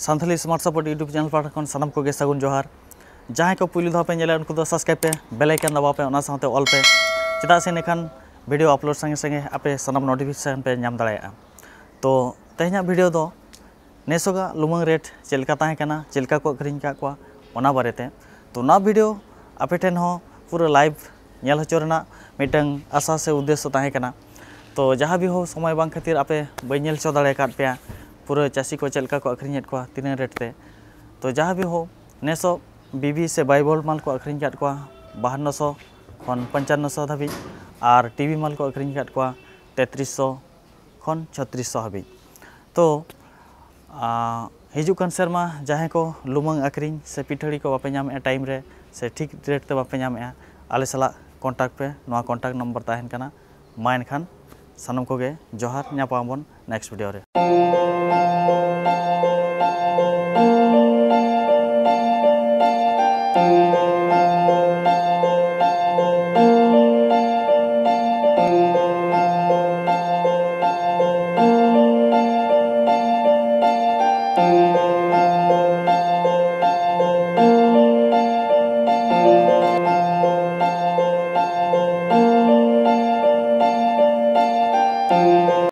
Santali smart support YouTube channel पाठा खन सानम को सागुन जोहार जहाँ को पुलिस धापे नेले उनको सब्सक्राइब पे बेल आइकन दबाव पे ओना साथे ऑल पे चेदा से नेखान वीडियो अपलोड संगे संगे आपे सानम नोटिफिकेशन पे नाम दाड़ाया। तो तेहना वीडियो दो नेसोगा लुमंग रेट चेलका ताहे कना चेलका को अखरिंग का को ओना बारेते तो ना वीडियो आपे ठेन हो पूरा लाइव नेल हचो रेना मिटंग आशा से उद्देश्य ताहे कना। तो जहाँ भी हो समय बांग खातिर आपे बई नेल चो दाड़े काट पे पूरा चासी को चेलका को अखरिंग को तीन रेट ते। तो जहाँ भी हो नेसो बीबी से बाइबल माल को अखरिंग काट को 5200 खन 5500 धाबी और टीवी माल को अखरिंग काट को 3300 खन 3600 हाबी। तो हिजुकान सेरमा जहाँ को लुमंग अखरिंग से पिठड़ी को बापे नाम टाइम रे से ठीक रेट ते बापे नाम आले सला कॉन्टैक्ट पे नवा कॉन्टैक्ट नंबर ताहेन कना मा एनखान सानम को गे जोहार न्यापामबन नेक्स्ट वीडियो रे।